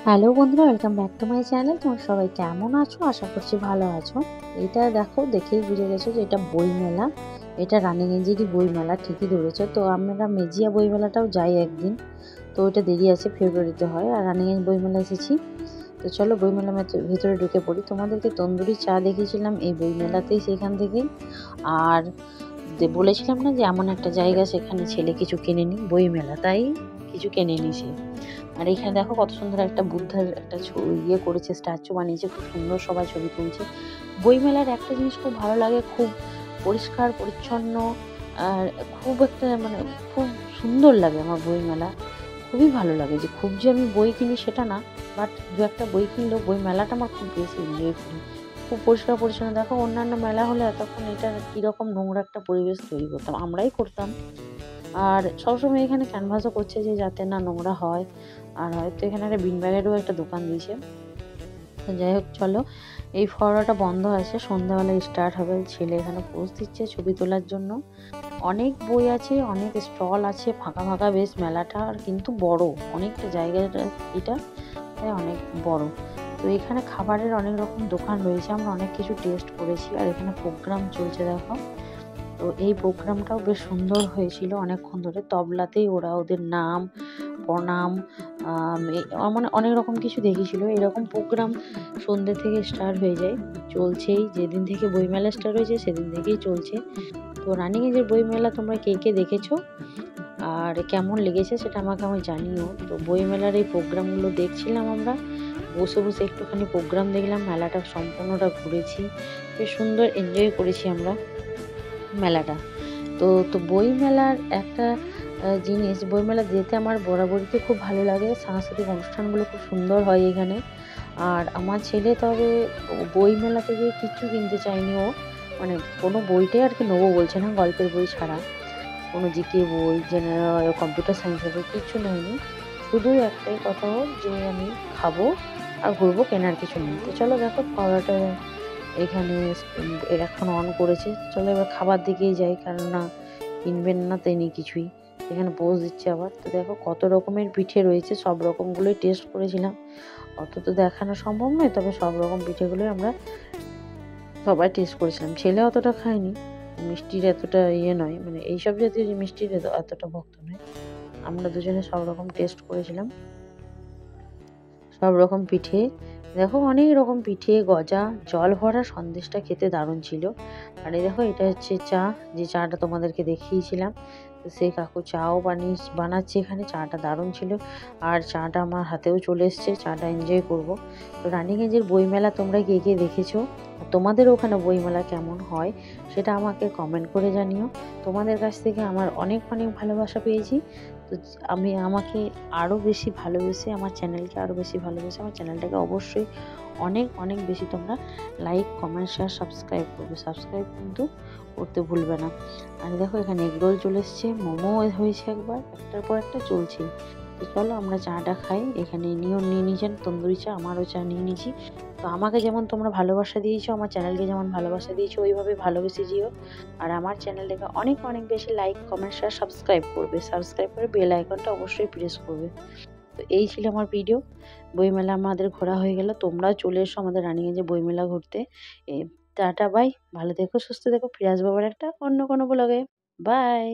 Hello বন্ধুরা, welcome back to my channel. তোমরা সবাই কেমন আছো? আশা করছি ভালো আছো। এটা দেখো, দেখেই বুঝে গেছো যে এটা বইমেলা। এটা রানিগঞ্জেরই বইমেলা, ঠিকই ধরেছো। তো আমরা মেজিয়া বইমেলাটাও যাই একদিন। তো ওইটা দেরি আছে, ফেব্রুয়ারিতে হয়। আর রানিগঞ্জ বইমেলা এসেছি। তো চলো বইমেলা ভেতরে ঢুকে পড়ি। তোমাদেরকে তন্দুরি চা দেখিয়েছিলাম এই বইমেলাতেই, সেখান থেকেই। আর বলেছিলাম না যে এমন একটা জায়গা সেখানে ছেলে কিছু কেনেনি, বইমেলা, তাই কিছু কেনেনি সে। আর এখানে দেখো কত সুন্দর একটা বুদ্ধার একটা ইয়ে করেছে, স্ট্যাচু বানিয়েছে, খুব সুন্দর সবাই ছবি তুলছে। বইমেলার একটা জিনিস খুব ভালো লাগে, খুব পরিষ্কার পরিচ্ছন্ন। আর খুব একটা মানে খুব সুন্দর লাগে আমার বইমেলা, খুবই ভালো লাগে। যে খুব যে আমি বই কিনি সেটা না, বাট দু একটা বই কিনলেও বই মেলাটা আমার খুব বেশি এনজয় করি। খুব পরিষ্কার পরিচ্ছন্ন। দেখো অন্যান্য মেলা হলে এতক্ষণ এটা কীরকম নোংরা একটা পরিবেশ তৈরি করতাম, আমরাই করতাম। আর সবসময় এখানে ক্যানভাসও করছে যে যাতে না নোংরা হয়। আর হয়তো এখানে একটা বিন ব্যাগেরও একটা দোকান দিয়েছে। তো যাই হোক, চলো। এই ফোয়ারাটা বন্ধ আছে, সন্ধ্যাবেলায় স্টার্ট হবে। ছেলে এখানে পোজ দিচ্ছে ছবি তোলার জন্য। অনেক বই আছে, অনেক স্টল আছে, ফাঁকা ফাঁকা বেশ মেলাটা। আর কিন্তু বড় অনেকটা জায়গাটা এটা, তাই অনেক বড়। তো এখানে খাবারের অনেক রকম দোকান রয়েছে, আমরা অনেক কিছু টেস্ট করেছি। আর এখানে প্রোগ্রাম চলছে দেখো। তো এই প্রোগ্রামটাও বেশ সুন্দর হয়েছিল, অনেকক্ষণ ধরে তবলাতেই ওরা ওদের নাম প্রণাম মানে অনেক রকম কিছু দেখিয়েছিল। এরকম প্রোগ্রাম সন্ধ্যে থেকে স্টার্ট হয়ে যায়, চলছেই। যেদিন থেকে বইমেলা স্টার্ট হয়েছে সেদিন থেকেই চলছে। তো রানিগঞ্জের বইমেলা তোমরা কে কে দেখেছো আর কেমন লেগেছে সেটা আমাকে জানিও। তো বইমেলার এই প্রোগ্রামগুলো দেখছিলাম আমরা, বসে বসে একটুখানি প্রোগ্রাম দেখলাম, মেলাটা সম্পূর্ণটা ঘুরেছি, বেশ সুন্দর এনজয় করেছি আমরা মেলাটা। তো তো বইমেলার একটা জিনিস, বইমেলা যেতে আমার বরাবরই খুব ভালো লাগে। সাংস্কৃতিক অনুষ্ঠানগুলো খুব সুন্দর হয় এখানে। আর আমার ছেলে তবে বইমেলা থেকে কিচ্ছু কিনতে চায়নি ও, মানে কোনো বইটাই আর কি নেবো বলছে না, গল্পের বই ছাড়া। কোনো জিকে বই, জেনারেল, কম্পিউটার সায়েন্সের বই কিচ্ছু নেয়নি। শুধু একটাই কথা ওর, যে আমি খাবো আর ঘুরবো, কেনার কিছু নেই। তো চলো দেখো, খাওয়াটা এখানে এখন অন করেছে। চলো এবার খাবার দিকেই যাই, কেননা কিনবেন না তিনি কিছুই। এখানে পোজ দিচ্ছে আবার। তো দেখো কত রকমের পিঠে রয়েছে, সব রকমগুলোই টেস্ট করেছিলাম। অত তো দেখানো সম্ভব নয়, তবে সব রকম পিঠেগুলোই আমরা সবাই টেস্ট করেছিলাম। ছেলে অতটা খায়নি, মিষ্টির এতটা ইয়ে নয়, মানে এইসব জাতীয় যে মিষ্টির এতটা ভক্ত নয়। আমরা দুজনে সব রকম টেস্ট করেছিলাম, সব রকম পিঠে। দেখো অনেক রকম পিঠে, গজা, জল ভরা সন্দেশটা খেতে দারুণ ছিল। আর এই দেখো, এটা হচ্ছে চা, যে চাটা তোমাদেরকে দেখিয়েছিলাম। তো সেই কাকু চাও বানাচ্ছে এখানে। চাটা দারুণ ছিল। আর চাটা আমার হাতেও চলে এসছে, চাটা এনজয় করব। তো রানিগঞ্জের বইমেলা তোমরা কে কে দেখেছো? তোমাদের ওখানে বইমেলা কেমন হয় সেটা আমাকে কমেন্ট করে জানিও। তোমাদের কাছ থেকে আমার অনেক অনেক ভালোবাসা পেয়েছি। তো আমাকে আরও বেশি ভালোবেসে, আমার চ্যানেলকে আরও বেশি ভালোবেসে, আমার চ্যানেলটাকে অবশ্যই অনেক অনেক বেশি তোমরা লাইক, কমেন্ট, শেয়ার, সাবস্ক্রাইব করবে। সাবস্ক্রাইব কিন্তু করতে ভুলবে না। আর দেখো এখানে এগরোল চলে এসছে, মোমো হয়েছে, একটার পর একটা চলছে। তো চলো আমরা চাটা খাই। এখানে নিয়ে নিয়েছেন তন্দুরি চা, আমারও চা নিয়ে নিয়েছি। তো আমাকে যেমন তোমরা ভালোবাসা দিয়েছো, আমার চ্যানেলকে যেমন ভালোবাসা দিয়েছো, ওইভাবে ভালোবেসে যেও। আর আমার চ্যানেলটাকে অনেক অনেক বেশি লাইক, কমেন্ট, শেয়ার, সাবস্ক্রাইব করবে। সাবস্ক্রাইব করে বেল আইকনটা অবশ্যই প্রেস করবে। তো এই ছিল আমার ভিডিও। বইমেলা আমাদের ঘোরা হয়ে গেল। তোমরাও চলে এসো আমাদের রানিগঞ্জে বইমেলা ঘুরতে। Tata, bye. ভালো থেকো, সুস্থ থেকো। ফিরে আসবো আবার একটা অন্য কোনো ব্লগে। বাই।